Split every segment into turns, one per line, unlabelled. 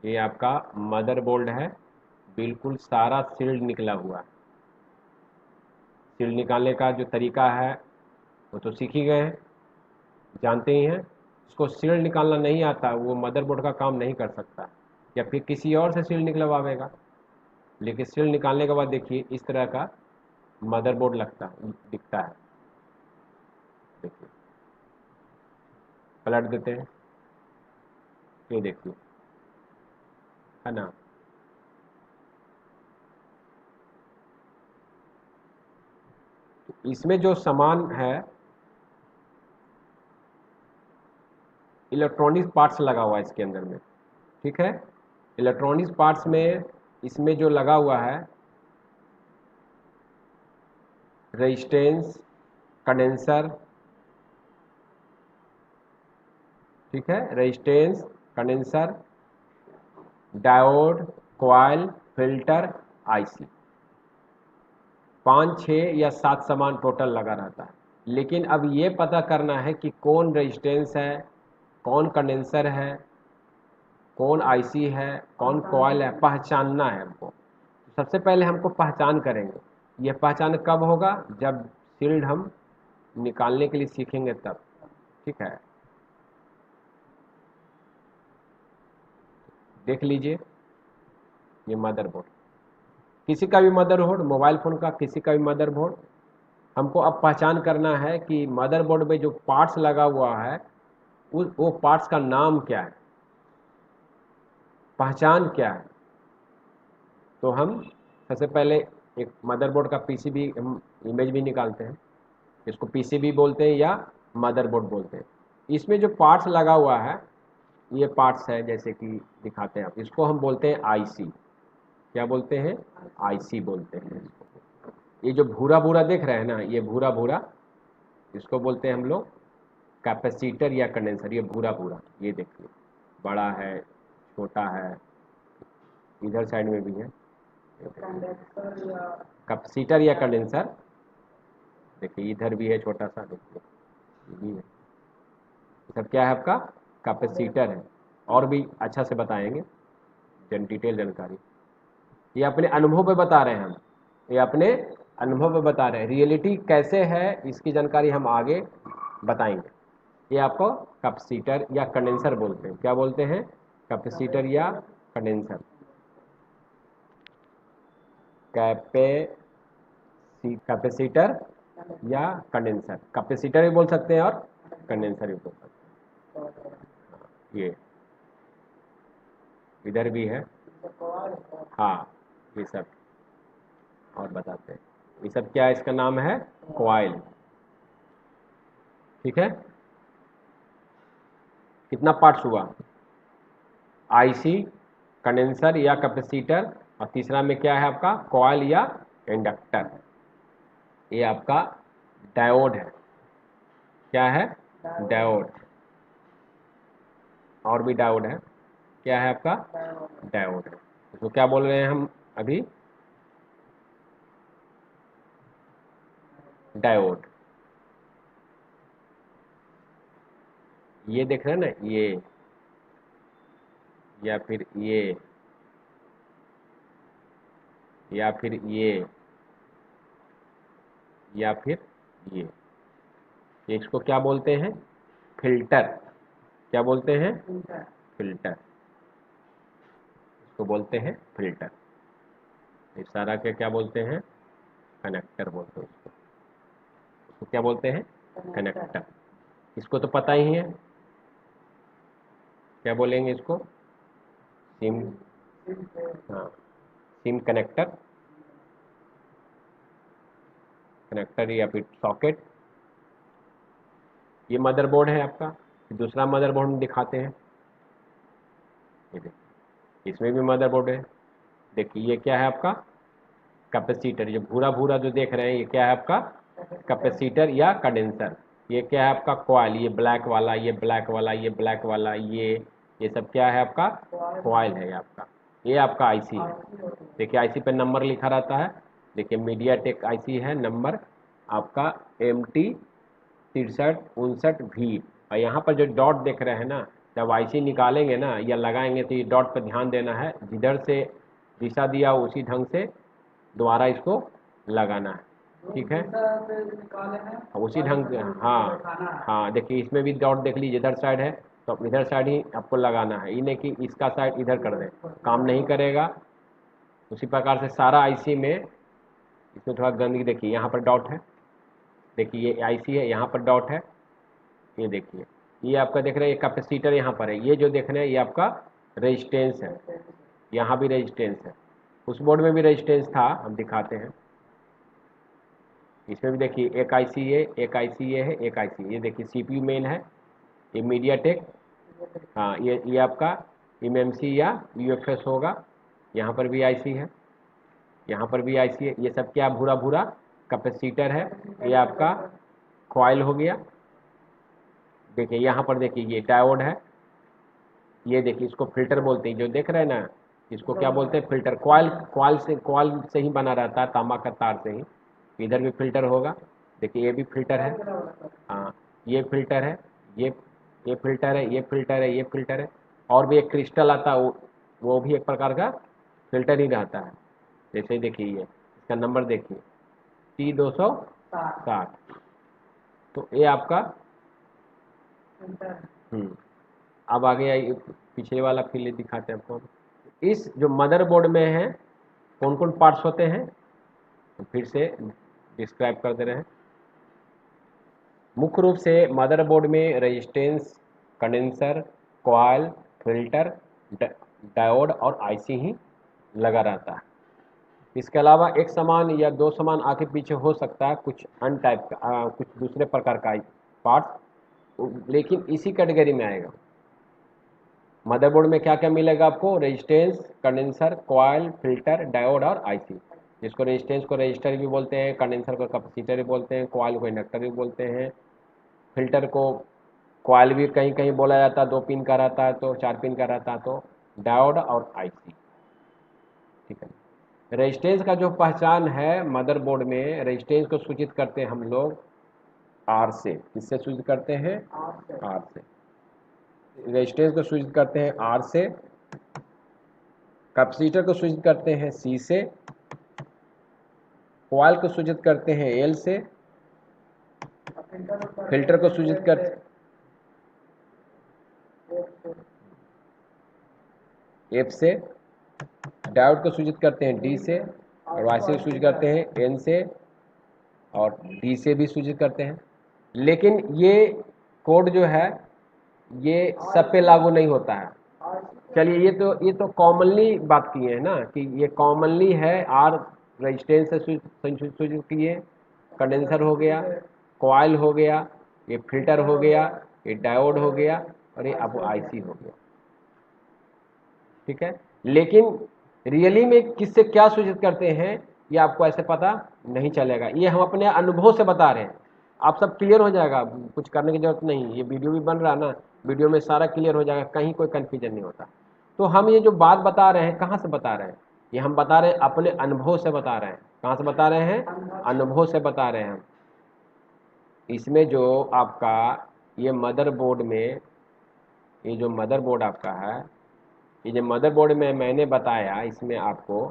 ये आपका मदरबोर्ड है, बिल्कुल सारा सील्ड निकला हुआ है। सील्ड निकालने का जो तरीका है वो तो सीख ही गए हैं, जानते ही हैं। उसको सील्ड निकालना नहीं आता वो मदरबोर्ड का काम नहीं कर सकता, या फिर किसी और से सील्ड निकलवावेगा। लेकिन सील्ड निकालने के बाद देखिए इस तरह का मदरबोर्ड दिखता है। देखिए पलट देते हैं, ये देखिए, है ना। तो इसमें जो सामान है इलेक्ट्रॉनिक पार्ट्स लगा हुआ है इसके अंदर में, ठीक है। इलेक्ट्रॉनिक्स पार्ट्स में इसमें जो लगा हुआ है रेजिस्टेंस, कंडेंसर, ठीक है, resistance, condenser, diode, coil, filter, IC, 5 6 या 7 सामान टोटल लगा रहता है। लेकिन अब ये पता करना है कि कौन रेजिस्टेंस है, कौन कंडेंसर है, कौन आईसी है, कौन कॉइल है, पहचानना है हमको। सबसे पहले हमको पहचान करेंगे। ये पहचान कब होगा, जब सील्ड हम निकालने के लिए सीखेंगे तब, ठीक है। देख लीजिए ये मदरबोर्ड, किसी का भी मदरबोर्ड, मोबाइल फ़ोन का किसी का भी मदरबोर्ड, हमको अब पहचान करना है कि मदरबोर्ड में जो पार्ट्स लगा हुआ है उस वो पार्ट्स का नाम क्या है, पहचान क्या है। तो हम सबसे पहले एक मदरबोर्ड का पीसीबी हम इमेज भी निकालते हैं, इसको पीसीबी बोलते हैं या मदरबोर्ड बोलते हैं। इसमें जो पार्ट्स लगा हुआ है ये पार्ट्स है, जैसे कि दिखाते हैं आप, इसको हम बोलते हैं आईसी। क्या बोलते हैं, आईसी बोलते हैं इसको। ये जो भूरा भूरा देख रहे हैं ना, ये भूरा भूरा, इसको बोलते हैं हम लोग कैपेसिटर या कंडेंसर। ये भूरा भूरा, ये देखिए बड़ा है, छोटा है, इधर साइड में भी है कैपेसिटर या कंडेंसर। देखिए इधर भी है छोटा सा, देखिए ये भी है। सब क्या है आपका, कैपेसिटर है। और भी अच्छा से बताएंगे डिटेल जानकारी, ये अपने अनुभव पे बता रहे हैं हम, ये अपने अनुभव पे बता रहे हैं। रियलिटी कैसे है इसकी जानकारी हम आगे बताएंगे। ये आपको कैपेसिटर या कंडेंसर बोलते हैं। क्या बोलते हैं, कैपेसिटर या कंडेंसर। कैपेसिटर या कंडेंसर, कैपेसिटर भी बोल सकते हैं और कंडेंसर भी बोल सकते हैं। ये इधर भी है, हाँ, ये सब और बताते हैं। ये सब क्या है, इसका नाम है कॉइल, ठीक है। कितना पार्ट्स हुआ, आईसी, कंडेंसर या कैपेसिटर, और तीसरा में क्या है आपका कॉइल या इंडक्टर। ये आपका डायोड है। क्या है, डायोड। और भी डायोड है, क्या है आपका, डायोड है। इसको क्या बोल रहे हैं हम अभी, डायोड। ये देख रहे हैं ना, ये या फिर ये या फिर या फिर ये इसको क्या बोलते हैं, फिल्टर। क्या बोलते हैं, फिल्टर। इसको बोलते हैं फिल्टर। इस सारा के क्या बोलते हैं, कनेक्टर बोलते हैं इसको। इसको क्या बोलते हैं, कनेक्टर। इसको तो पता ही है, क्या बोलेंगे इसको, सिम, हाँ, सिम कनेक्टर, कनेक्टर या फिर सॉकेट। ये मदरबोर्ड है आपका। दूसरा मदरबोर्ड में दिखाते हैं, ये देखिए इसमें भी मदरबोर्ड है। देखिए ये क्या है आपका, कैपेसिटर। ये भूरा भूरा जो देख रहे हैं ये क्या है आपका, कैपेसिटर या कंडेंसर। ये क्या है आपका कॉइल, ये ब्लैक वाला, ये ब्लैक वाला, ये ब्लैक वाला, ये सब क्या है आपका, कॉइल है आपका। ये आपका आईसी है। देखिए आईसी पे नंबर लिखा रहता है। देखिए मीडियाटेक आईसी है, नंबर आपका MT 6359V। और यहाँ पर जो डॉट देख रहे हैं ना, जब आईसी निकालेंगे ना या लगाएंगे तो ये डॉट पर ध्यान देना है, जिधर से दिशा दिया उसी ढंग से दोबारा इसको लगाना है, ठीक है। उसी ढंग से, हाँ हाँ, देखिए इसमें भी डॉट देख लीजिए, इधर साइड है तो इधर साइड ही आपको लगाना है, ये नहीं कि इसका साइड इधर कर दें, काम नहीं करेगा। उसी प्रकार से सारा आईसी में, इसमें थोड़ा गंदगी देखिए, यहाँ पर डॉट है, देखिए ये आईसी है, यहाँ पर डॉट है, ये देखिए ये आपका देख रहे हैं, ये कैपेसिटर यहाँ पर है, ये जो देख रहे हैं ये आपका रेजिस्टेंस है, यहाँ भी रेजिस्टेंस है, उस बोर्ड में भी रेजिस्टेंस था, हम दिखाते हैं। इसमें भी देखिए एक आईसी ये, एक आईसी ये है, एक आईसी ये देखिए सीपीयू मेन है, ये मीडियाटेक, हाँ ये आपका एमएमसी या यूएफएस होगा, यहाँ पर भी आईसी है, यहाँ पर भी आईसी है, ये सब क्या भूरा भूरा कैपेसिटर है, ये आपका कॉइल हो गया। देखिए यहाँ पर देखिए ये डायोड है, ये देखिए इसको फिल्टर बोलते हैं, जो देख रहे हैं ना इसको क्या बोलते हैं, फिल्टर। कॉइल से ही बना रहता है, तांबा का तार से ही। इधर भी फिल्टर होगा, देखिए ये भी फिल्टर है, हाँ ये फिल्टर है, ये फिल्टर है, ये फिल्टर है, ये फिल्टर है, और भी एक क्रिस्टल आता है, वो भी एक प्रकार का फिल्टर ही रहता है। जैसे देखिए ये इसका नंबर देखिए T260, तो ये आपका अब आगे आइए, पिछले वाला फिर दिखाते हैं आपको। इस जो मदरबोर्ड में है कौन कौन पार्ट्स होते हैं, तो फिर से डिस्क्राइब कर दे रहे हैं। मुख्य रूप से मदरबोर्ड में resistance, condenser, coil, filter, diode और आईसी ही लगा रहता है। इसके अलावा एक सामान या दो सामान आगे पीछे हो सकता है, कुछ अन्य टाइप का, कुछ दूसरे प्रकार का पार्ट्स, लेकिन इसी कैटेगरी में आएगा। मदरबोर्ड में क्या क्या मिलेगा आपको, resistance, condenser, coil, filter, diode और आईसी। जिसको रेजिस्टेंस को रजिस्टर भी बोलते हैं, कंडेंसर को कैपेसिटर भी बोलते हैं, कॉइल को इंडक्टर भी बोलते हैं, फिल्टर को कॉइल भी कहीं कहीं बोला जाता है, 2 पिन का रहता है तो 4 पिन का रहता है, तो डायोड और आईसी, ठीक है। रेजिस्टेंस का जो पहचान है मदरबोर्ड में, रेजिस्टेंस को सूचित करते हैं हम लोग आर से। किससे सूचित करते हैं, आर से। रेजिस्टेंस को सूचित करते हैं आर से, कैपेसिटर को सूचित करते हैं सी से, कॉइल को सूचित करते हैं एल से, फिल्टर को सूचित करते एफ से, डायोड को सूचित करते हैं डी से, और वाई से सूचित करते हैं एन से, और डी से भी सूचित करते हैं। लेकिन ये कोड जो है ये सब पे लागू नहीं होता है। चलिए ये तो कॉमनली बात की है ना, कि ये कॉमनली है, आर रेजिस्टेंस से सूचित किए, कंडेंसर हो गया, कॉइल हो गया, ये फिल्टर हो गया, ये डायोड हो गया, और ये अब आईसी हो गया, ठीक है। लेकिन रियली में किससे क्या सूचित करते हैं ये आपको ऐसे पता नहीं चलेगा, ये हम अपने अनुभव से बता रहे हैं। आप सब क्लियर हो जाएगा, कुछ करने की जरूरत नहीं, ये वीडियो भी बन रहा है ना, वीडियो में सारा क्लियर हो जाएगा, कहीं कोई कन्फ्यूजन नहीं होता। तो हम ये जो बात बता रहे हैं कहाँ से बता रहे हैं, ये हम बता रहे हैं अपने अनुभव से बता रहे हैं। कहाँ से बता रहे हैं, अनुभव से बता रहे हैं हम। इसमें जो आपका ये मदरबोर्ड में, ये जो मदरबोर्ड आपका है, ये जो मदरबोर्ड में मैंने बताया, इसमें आपको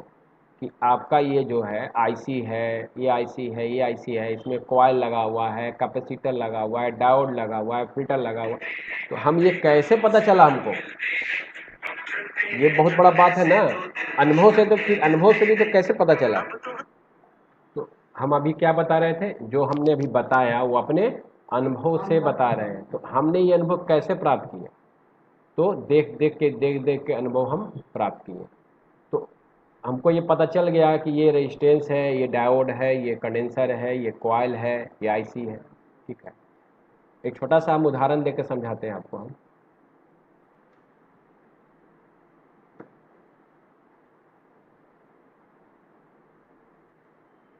कि आपका ये जो है आईसी है, ये आईसी है, ये आईसी है, इसमें कॉइल लगा हुआ है, कैपेसिटर लगा हुआ है, डायोड लगा हुआ है, फिल्टर लगा हुआ है। तो हम ये कैसे पता चला हमको, ये बहुत बड़ा बात है ना। अनुभव से, तो फिर अनुभव से भी तो कैसे पता चला। तो हम अभी क्या बता रहे थे, जो हमने अभी बताया वो अपने अनुभव से बता रहे हैं। तो हमने ये अनुभव कैसे प्राप्त किए, तो देख देख के अनुभव हम प्राप्त किए। तो हमको ये पता चल गया कि ये रेजिस्टेंस है, ये डायोड है, ये कंडेंसर है, ये कॉइल है, ये आईसी है, ठीक है। एक छोटा सा हम उदाहरण देकर समझाते हैं आपको हम।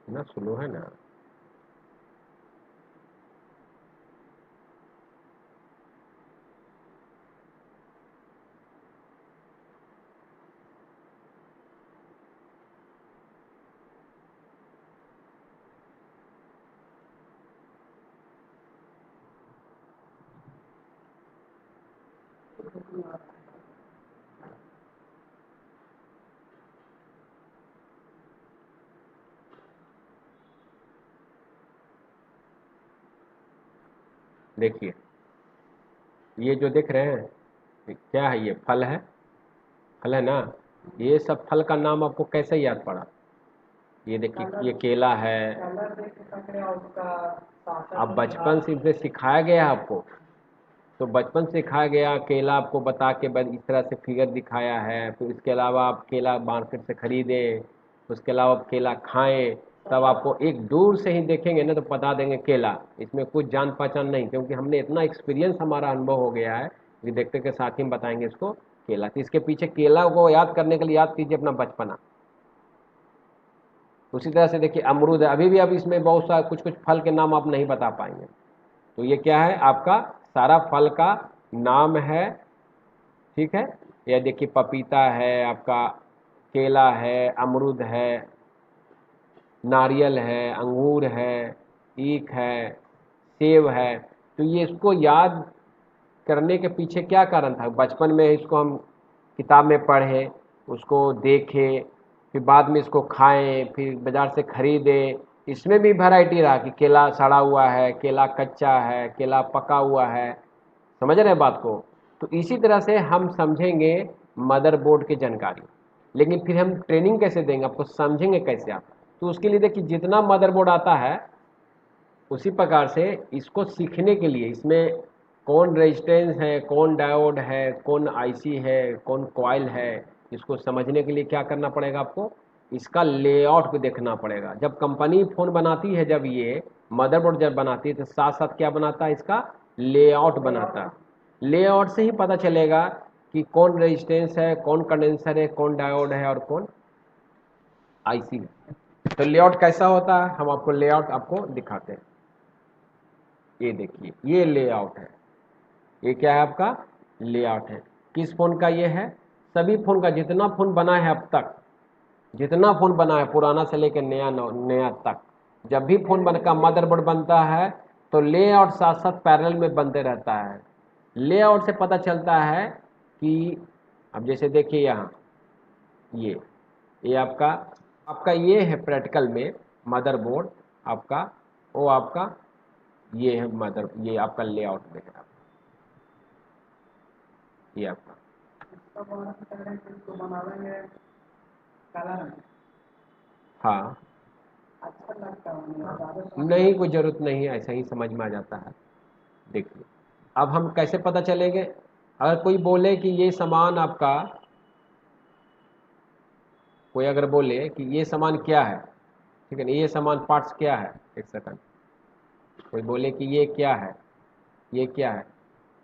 ना सुनो है ना, देखिए ये जो देख रहे हैं, ये क्या है? ये फल है, फल है ना। ये सब फल का नाम आपको कैसे याद पड़ा? ये देखिए ये केला है। अब बचपन से इसे सिखाया गया है आपको, तो बचपन से सिखाया गया, केला आपको बता के इस तरह से फिगर दिखाया है, फिर इसके अलावा आप केला मार्केट से खरीदें, उसके अलावा आप केला खाएं, तब आपको एक दूर से ही देखेंगे ना तो बता देंगे केला, इसमें कुछ जान पहचान नहीं, क्योंकि हमने इतना एक्सपीरियंस, हमारा अनुभव हो गया है कि देखते के साथ ही हम बताएंगे इसको केला। तो इसके पीछे केला को याद करने के लिए याद कीजिए अपना बचपना। उसी तरह से देखिए अमरूद है, अभी भी अब इसमें बहुत सा कुछ कुछ फल के नाम आप नहीं बता पाएंगे, तो ये क्या है? आपका सारा फल का नाम है, ठीक है। यह देखिए पपीता है आपका, केला है, अमरूद है, नारियल है, अंगूर है, ईख है, सेब है। तो ये इसको याद करने के पीछे क्या कारण था? बचपन में इसको हम किताब में पढ़े, उसको देखें, फिर बाद में इसको खाएं, फिर बाज़ार से खरीदें। इसमें भी वैरायटी रहा कि केला सड़ा हुआ है, केला कच्चा है, केला पका हुआ है। समझ रहे हैं बात को? तो इसी तरह से हम समझेंगे मदरबोर्ड की जानकारी। लेकिन फिर हम ट्रेनिंग कैसे देंगे आपको, समझेंगे कैसे आप? तो उसके लिए देखिए जितना मदरबोर्ड आता है उसी प्रकार से इसको सीखने के लिए, इसमें कौन रेजिस्टेंस है, कौन डायोड है, कौन आईसी है, कौन कॉइल है, इसको समझने के लिए क्या करना पड़ेगा आपको? इसका लेआउट को देखना पड़ेगा। जब कंपनी फ़ोन बनाती है, जब ये मदरबोर्ड जब बनाती है तो साथ साथ क्या बनाता है? इसका लेआउट बनाता है। लेआउट से ही पता चलेगा कि कौन रेजिस्टेंस है, कौन कंडेंसर है, कौन डायोड है और कौन आईसी है। तो लेआउट कैसा होता है, हम आपको लेआउट आपको दिखाते हैं। ये देखिए ये लेआउट है, ये क्या है? आपका लेआउट है। किस फ़ोन का ये है? सभी फ़ोन का, जितना फ़ोन बना है अब तक, जितना फ़ोन बना है पुराना से लेकर नया नया तक, जब भी फ़ोन बन का मदरबोर्ड बनता है तो लेआउट साथ साथ पैरेलल में बनते रहता है। लेआउट से पता चलता है कि अब जैसे देखिए यहाँ ये आपका आपका ये है प्रैक्टिकल में मदरबोर्ड आपका, वो आपका ये है मदर, ये आपका लेआउट में है, ये आपका। हाँ, नहीं कोई ज़रूरत नहीं है, ऐसा ही समझ में आ जाता है। देखिए अब हम कैसे पता चलेंगे? अगर कोई बोले कि ये सामान आपका, कोई अगर बोले कि ये सामान क्या है, ठीक है ना, ये सामान पार्ट्स क्या है, एक सेकंड, कोई बोले कि ये क्या है, ये क्या है,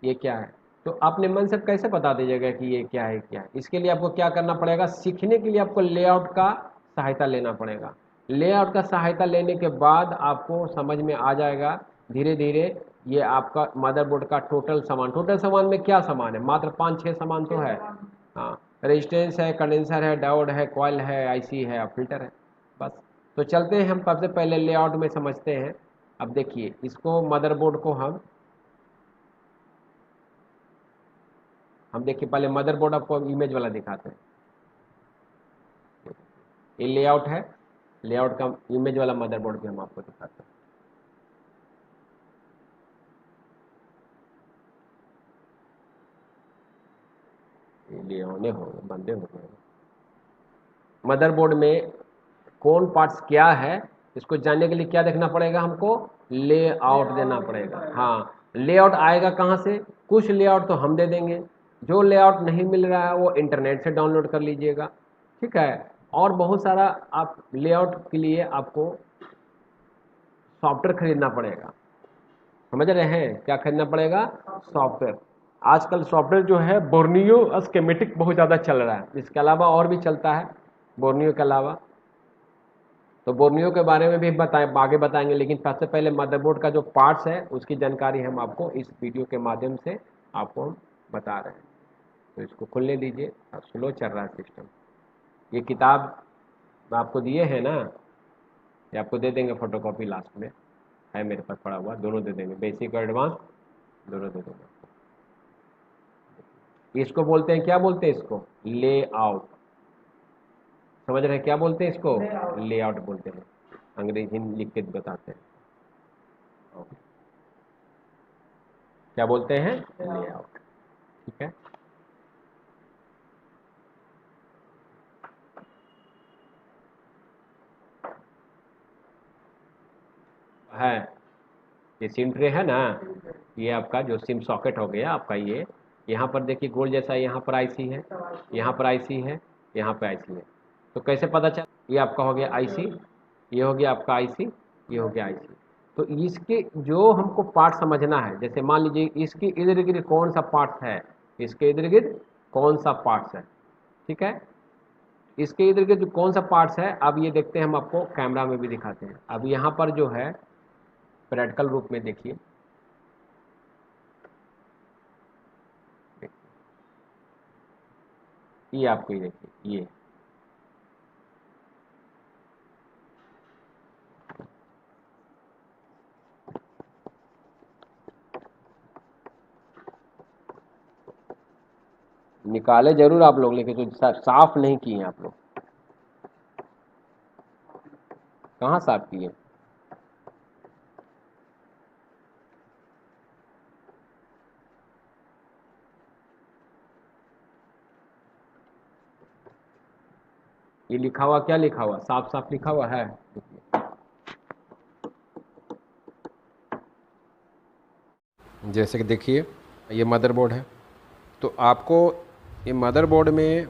ये क्या है, तो आपने मन से कैसे बता दीजिएगा कि ये क्या है, क्या है? इसके लिए आपको क्या करना पड़ेगा? सीखने के लिए आपको लेआउट का सहायता लेना पड़ेगा। लेआउट का सहायता लेने के बाद आपको समझ में आ जाएगा धीरे धीरे। ये आपका मदरबोर्ड का टोटल सामान में क्या सामान है? मात्र 5-6 सामान तो है। हाँ, रेजिस्टेंस है, कंडेंसर है, डायोड है, कॉइल है, आईसी है और फिल्टर है, बस। तो चलते हैं, हम सबसे पहले लेआउट में समझते हैं। अब देखिए इसको मदरबोर्ड को हम देखिए पहले मदरबोर्ड आपको इमेज वाला दिखाते हैं। ये लेआउट है, लेआउट का इमेज वाला मदरबोर्ड भी हम आपको दिखाते हैं। ये होने हो बंदे हो गए। मदरबोर्ड में कौन पार्ट्स क्या है, इसको जानने के लिए क्या देखना पड़ेगा हमको? लेआउट देना पड़ेगा। हाँ, लेआउट आएगा कहाँ से? कुछ लेआउट तो हम दे देंगे, जो लेआउट नहीं मिल रहा है वो इंटरनेट से डाउनलोड कर लीजिएगा, ठीक है। और बहुत सारा आप लेआउट के लिए आपको सॉफ्टवेयर खरीदना पड़ेगा। समझ रहे हैं? क्या खरीदना पड़ेगा? सॉफ्टवेयर। आजकल सॉफ्टवेयर जो है बोर्नियो स्कीमेटिक बहुत ज़्यादा चल रहा है, इसके अलावा और भी चलता है बोर्नियो के अलावा, तो बोर्नियो के बारे में भी बताएं, आगे बताएंगे। लेकिन सबसे पहले मदरबोर्ड का जो पार्ट्स है उसकी जानकारी हम आपको इस वीडियो के माध्यम से आपको हम बता रहे हैं। तो इसको खुलने दीजिए, अब स्लो चल रहा है सिस्टम। ये किताब आपको दिए हैं ना, ये आपको दे देंगे फोटोकॉपी लास्ट में, है मेरे पास पड़ा हुआ, दोनों दे देंगे, बेसिक और एडवांस दोनों दे देंगे। इसको बोलते हैं, क्या बोलते हैं इसको, लेआउट। समझ रहे हैं क्या बोलते हैं इसको, लेआउट बोलते हैं। अंग्रेजी में लिख के बताते हैं, क्या बोलते हैं, लेआउट। ठीक है ये सिम ट्रे है ना, ये आपका जो सिम सॉकेट हो गया आपका, ये यहाँ पर देखिए गोल जैसा, यहाँ पर आईसी है, यहाँ पर आईसी है, यहाँ पर आईसी है। तो कैसे पता चल, ये आपका हो गया आईसी, ये हो गया आपका आईसी, ये हो गया आईसी। तो इसके जो हमको पार्ट समझना है, जैसे मान लीजिए इसके इर्द गिर्द कौन सा पार्ट है, इसके इर्द गिर्द कौन सा पार्ट्स है, ठीक है। इसके इर्द गिर्द जो कौन सा पार्ट्स है, अब ये देखते हैं, हम आपको कैमरा में भी दिखाते हैं। अब यहाँ पर जो है प्रैक्टिकल रूप में देखिए, ये आपको ये देखिए, ये निकाले जरूर आप लोग, लेकिन तो साफ नहीं किए हैं आप लोग। कहाँ साफ किए, ये लिखा हुआ, क्या लिखा हुआ, साफ साफ लिखा हुआ है। जैसे कि देखिए ये मदरबोर्ड है, तो आपको ये मदरबोर्ड में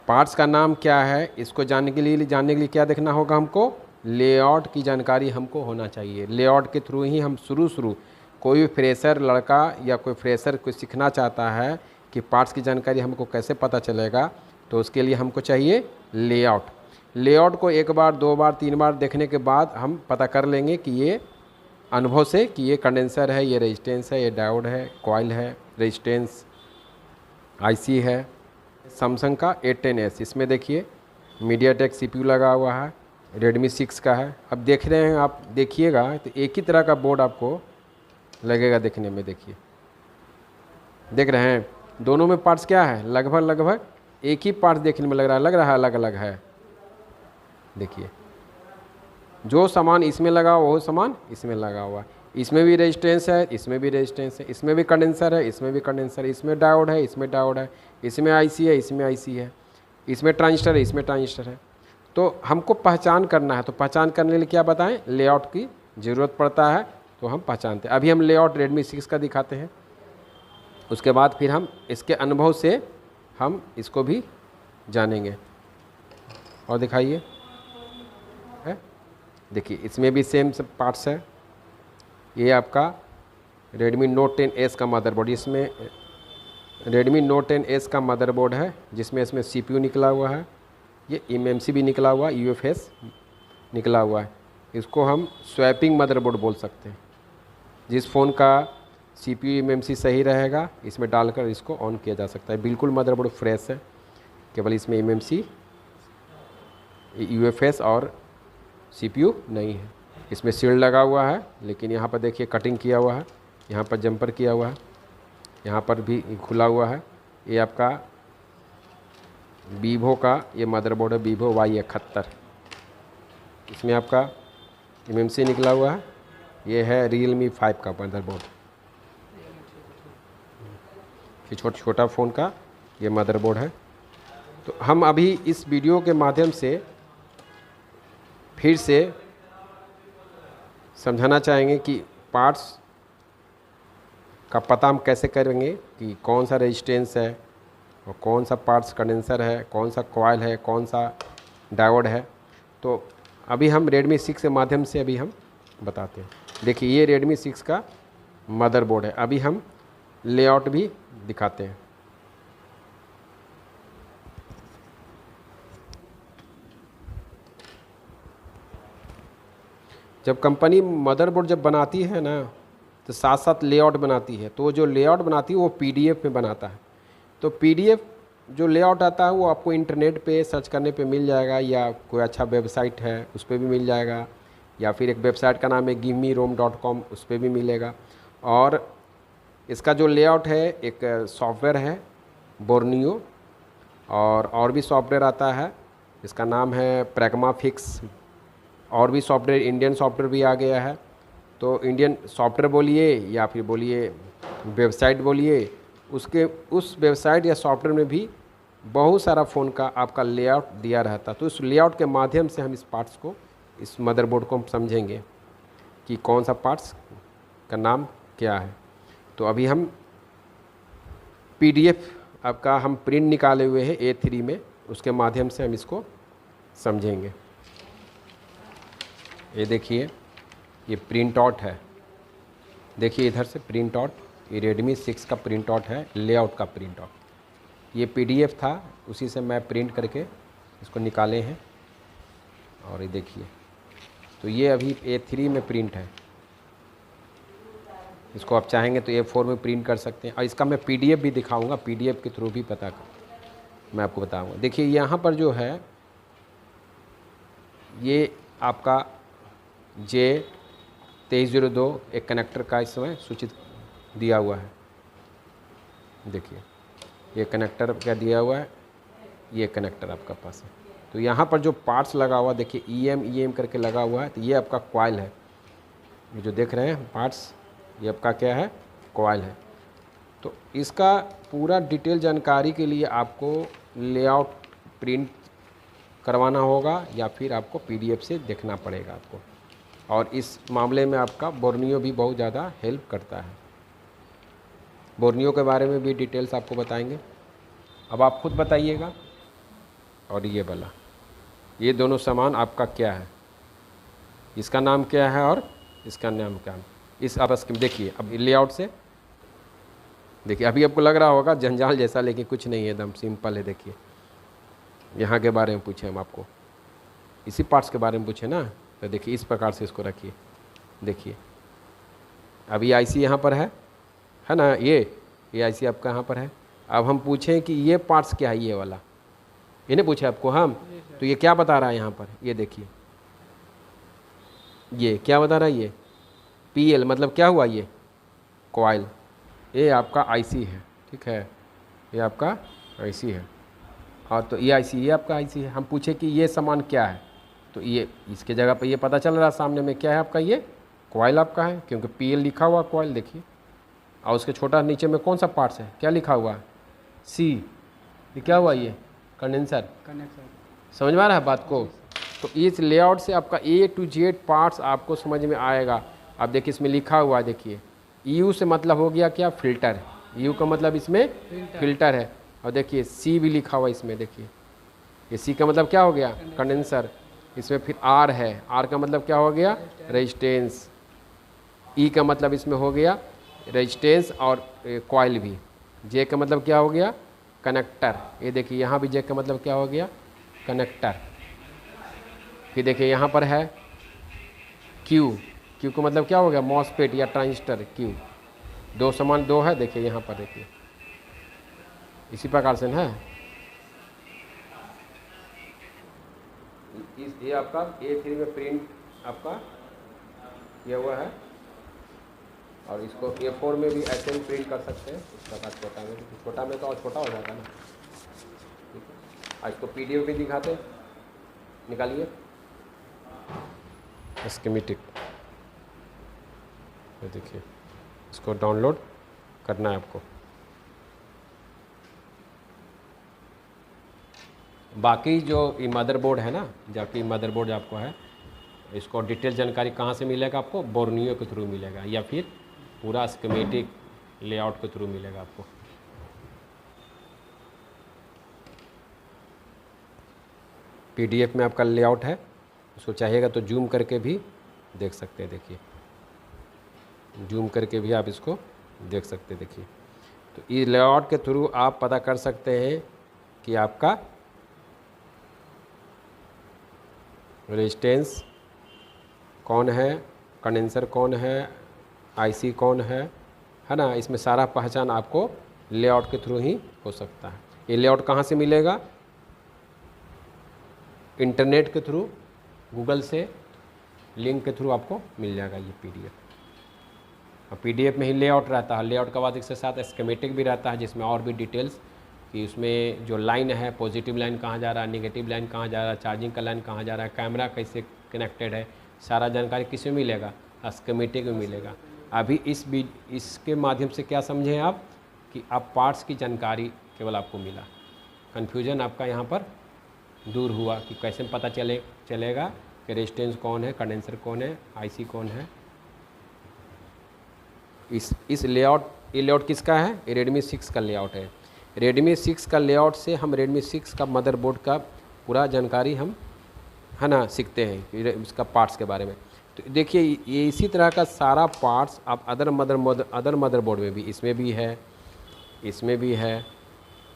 पार्ट्स का नाम क्या है, इसको जानने के लिए क्या देखना होगा हमको, लेआउट की जानकारी हमको होना चाहिए। लेआउट के थ्रू ही हम शुरू कोई भी फ्रेशर लड़का या कोई फ्रेशर कोई सीखना चाहता है कि पार्ट्स की जानकारी हमको कैसे पता चलेगा, तो उसके लिए हमको चाहिए लेआउट। लेआउट को एक बार, दो बार, तीन बार देखने के बाद हम पता कर लेंगे कि ये अनुभव से कि ये कंडेंसर है, ये रेजिस्टेंस है, ये डायोड है, कॉइल है, रेजिस्टेंस आईसी है। सैमसंग का A10s, इसमें देखिए मीडियाटेक CPU लगा हुआ है, रेडमी 6 का है। अब देख रहे हैं आप, देखिएगा तो एक ही तरह का बोर्ड आपको लगेगा देखने में। देखिए, देख रहे हैं दोनों में पार्ट्स क्या है, लगभग एक ही पार्ट्स देखने में लग रहा है अलग अलग है। देखिए जो सामान इसमें लगा हुआ वो सामान इसमें लगा हुआ है, इसमें भी रेजिस्टेंस है, इसमें भी रेजिस्टेंस है, इसमें भी कंडेंसर है, इसमें भी कंडेंसर है, इसमें डायोड है, इसमें डायोड है, इसमें आईसी है, इसमें आईसी है, इसमें ट्रांजिस्टर है, इसमें ट्रांजिस्टर है। तो हमको पहचान करना है, तो पहचान करने के लिए क्या बताएं, लेआउट की ज़रूरत पड़ता है, तो हम पहचानते हैं। अभी हम लेआउट रेडमी 6 का दिखाते हैं, उसके बाद फिर हम इसके अनुभव से हम इसको भी जानेंगे। और दिखाइए, है देखिए इसमें भी सेम पार्ट्स है। ये आपका Redmi Note 10s का मदरबोर्ड, इसमें Redmi Note 10s का मदरबोर्ड है, जिसमें इसमें CPU निकला हुआ है, ये MMC भी निकला हुआ है, UFS निकला हुआ है। इसको हम स्वैपिंग मदरबोर्ड बोल सकते हैं। जिस फ़ोन का CPU MMC सही रहेगा, इसमें डालकर इसको ऑन किया जा सकता है। बिल्कुल मदरबोर्ड फ्रेश है, केवल इसमें MMC, UFS और CPU नहीं है। इसमें शील्ड लगा हुआ है, लेकिन यहाँ पर देखिए कटिंग किया हुआ है, यहाँ पर जंपर किया हुआ है, यहाँ पर भी खुला हुआ है। ये आपका वीवो का ये मदरबोर्ड है, वीवो Y71। इसमें आपका MMC निकला हुआ है। ये है Realme 5 का मदरबोर्ड, ये छोटा फ़ोन का ये मदरबोर्ड है। तो हम अभी इस वीडियो के माध्यम से फिर से समझाना चाहेंगे कि पार्ट्स का पता हम कैसे करेंगे, कि कौन सा रेजिस्टेंस है और कौन सा पार्ट्स कंडेंसर है, कौन सा कॉइल है, कौन सा डायोड है। तो अभी हम Redmi 6 के माध्यम से अभी हम बताते हैं। देखिए ये Redmi 6 का मदरबोर्ड है। अभी हम लेआउट भी दिखाते हैं। जब कंपनी मदरबोर्ड जब बनाती है ना, तो साथ साथ लेआउट बनाती है। तो जो लेआउट बनाती है वो PDF में बनाता है। तो PDF जो लेआउट आता है वो आपको इंटरनेट पे सर्च करने पे मिल जाएगा, या कोई अच्छा वेबसाइट है उस पर भी मिल जाएगा, या फिर एक वेबसाइट का नाम है givemerom.com, उस पर भी मिलेगा। और इसका जो लेआउट है एक सॉफ्टवेयर है बोर्नियो, और भी सॉफ्टवेयर आता है, इसका नाम है प्रैग्मा फिक्स। और भी सॉफ्टवेयर, इंडियन सॉफ्टवेयर भी आ गया है। तो इंडियन सॉफ्टवेयर बोलिए या फिर बोलिए वेबसाइट बोलिए, उस वेबसाइट या सॉफ्टवेयर में भी बहुत सारा फ़ोन का आपका लेआउट दिया रहता। तो उस लेआउट के माध्यम से हम इस पार्ट्स को, इस मदरबोर्ड को हम समझेंगे कि कौन सा पार्ट्स का नाम क्या है। तो अभी हम PDF आपका हम प्रिंट निकाले हुए हैं A3 में, उसके माध्यम से हम इसको समझेंगे। ये देखिए, ये प्रिंट आउट है, देखिए इधर से प्रिंट आउट, ये Redmi 6 का प्रिंट आउट है, लेआउट का प्रिंट आउट। ये PDF था, उसी से मैं प्रिंट करके इसको निकाले हैं। और ये देखिए, तो ये अभी A3 में प्रिंट है, इसको आप चाहेंगे तो A4 में प्रिंट कर सकते हैं। और इसका मैं PDF भी दिखाऊंगा, PDF के थ्रू भी पता कर मैं आपको बताऊंगा। देखिए यहाँ पर जो है, ये आपका J2302 एक कनेक्टर का इसमें सूचित दिया हुआ है। देखिए ये कनेक्टर क्या दिया हुआ है, ये कनेक्टर आपका पास है। तो यहाँ पर जो पार्ट्स लगा हुआ, देखिए EM करके लगा हुआ है, तो ये आपका कॉइल है। ये जो देख रहे हैं पार्ट्स, ये आपका क्या है, कॉइल है। तो इसका पूरा डिटेल जानकारी के लिए आपको लेआउट प्रिंट करवाना होगा या फिर आपको PDF से देखना पड़ेगा आपको। और इस मामले में आपका बोर्नियो भी बहुत ज़्यादा हेल्प करता है। बोर्नियो के बारे में भी डिटेल्स आपको बताएंगे। अब आप खुद बताइएगा। और ये वाला, ये दोनों सामान आपका क्या है, इसका नाम क्या है और इसका नाम क्या है। इस आप देखिए, अब लेआउट से देखिए, अभी आपको लग रहा होगा जंजाल जैसा, लेकिन कुछ नहीं है, एकदम सिंपल है। देखिए यहाँ के बारे में पूछे हम आपको, इसी पार्ट्स के बारे में पूछे ना, तो देखिए इस प्रकार से इसको रखिए। देखिए अभी IC यहाँ पर है ना, ये IC आपका यहाँ पर है। अब हम पूछें कि ये पार्ट्स क्या है, ये वाला, ये नहीं पूछे आपको हम, तो ये क्या बता रहा है यहाँ पर, ये देखिए, ये क्या बता रहा है, ये PL मतलब क्या हुआ, ये कॉइल, ये आपका IC है, ठीक है, ये आपका IC है। और तो ये IC, ये आपका IC है। हम पूछे कि ये सामान क्या है, तो ये इसके जगह पे ये पता चल रहा है सामने में क्या है आपका, ये कॉइल आपका है, क्योंकि PL लिखा हुआ कॉइल। देखिए, और उसके छोटा नीचे में कौन सा पार्ट्स है, क्या लिखा हुआ है, C, ये क्या हुआ, ये कंडेंसर। समझ में आ रहा है बात को। तो इस लेआउट से आपका A to Z पार्ट्स आपको समझ में आएगा। अब देखिए इसमें लिखा हुआ है, देखिए U से मतलब हो गया क्या, फिल्टर। U का मतलब इसमें फिल्टर है। और देखिए C भी लिखा हुआ इसमें, देखिए ये C का मतलब क्या हो गया, कंडेंसर। इसमें फिर R है, R का मतलब क्या हो गया, रेजिस्टेंस। E का मतलब इसमें हो गया रेजिस्टेंस और कॉइल भी। J का मतलब क्या हो गया, कनेक्टर। ये देखिए यहाँ भी J का मतलब क्या हो गया, कनेक्टर। फिर देखिए यहाँ पर है Q का मतलब क्या हो गया, मॉसफेट या ट्रांजिस्टर। Q दो समान दो है, देखिए यहाँ पर, देखिए इसी प्रकार से है। ये आपका A3 में प्रिंट आपका किया हुआ है, और इसको A4 में भी ऐसे ही प्रिंट कर सकते हैं। इस प्रकार छोटा में तो और छोटा हो जाता है ना। ठीक है, आज इसको PDF भी दिखाते हैं, निकालिए स्कीमेटिक। ये देखिए, इसको डाउनलोड करना है आपको। बाकी जो ये मदरबोर्ड है ना, जबकि मदरबोर्ड आपको है, इसको डिटेल जानकारी कहाँ से मिलेगा आपको, बोर्नियो के थ्रू मिलेगा, या फिर पूरा स्कीमेटिक लेआउट के थ्रू मिलेगा आपको। PDF में आपका लेआउट है, उसको चाहिएगा तो जूम करके भी देख सकते हैं। देखिए जूम करके भी आप इसको देख सकते हैं। देखिए, तो इस लेआउट के थ्रू आप पता कर सकते हैं कि आपका रेजिस्टेंस कौन है, कंडेंसर कौन है, IC कौन है ना। इसमें सारा पहचान आपको लेआउट के थ्रू ही हो सकता है। ये लेआउट कहाँ से मिलेगा, इंटरनेट के थ्रू, गूगल से लिंक के थ्रू आपको मिल जाएगा ये PDF। PDF में ही लेआउट रहता है। लेआउट के बाद इसके साथ स्कीमेटिक भी रहता है, जिसमें और भी डिटेल्स कि उसमें जो लाइन है, पॉजिटिव लाइन कहाँ जा रहा है, नेगेटिव लाइन कहाँ जा रहा है, चार्जिंग का लाइन कहाँ जा रहा है, कैमरा कैसे कनेक्टेड है, सारा जानकारी किस में मिलेगा, स्कीमेटिक में मिलेगा। अभी इसके माध्यम से क्या समझें आप कि आप पार्ट्स की जानकारी केवल आपको मिला, कन्फ्यूजन आपका यहाँ पर दूर हुआ कि कैसे पता चलेगा कि रेजिस्टेंस कौन है, कंडेंसर कौन है, IC कौन है। इस लेआउट, ये लेआउट किसका है? ये Redmi 6 का लेआउट है। Redmi 6 का लेआउट से हम Redmi 6 का मदरबोर्ड का पूरा जानकारी हम, है ना, सीखते हैं उसका पार्ट्स के बारे में। तो देखिए ये इसी तरह का सारा पार्ट्स आप अदर मदरबोर्ड में भी, इसमें भी है, इसमें भी है,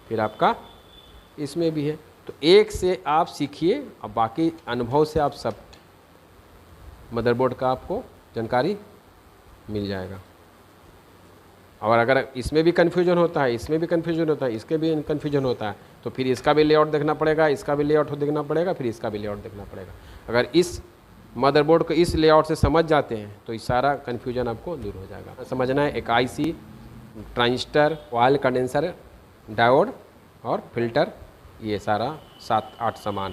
फिर आपका इसमें भी है। तो एक से आप सीखिए और बाकी अनुभव से आप सब मदरबोर्ड का आपको जानकारी मिल जाएगा। और अगर इसमें भी कन्फ्यूजन होता है, इसमें भी कन्फ्यूजन होता है, इसके भी कन्फ्यूजन होता है, तो फिर इसका भी लेआउट देखना पड़ेगा, इसका भी लेआउट देखना पड़ेगा, फिर इसका भी लेआउट देखना पड़ेगा। अगर इस मदरबोर्ड को इस लेआउट से समझ जाते हैं तो इस सारा कन्फ्यूजन आपको दूर हो जाएगा। समझना है एक IC, transistor, oil condenser, diode और फिल्टर, ये सारा 7-8 सामान है।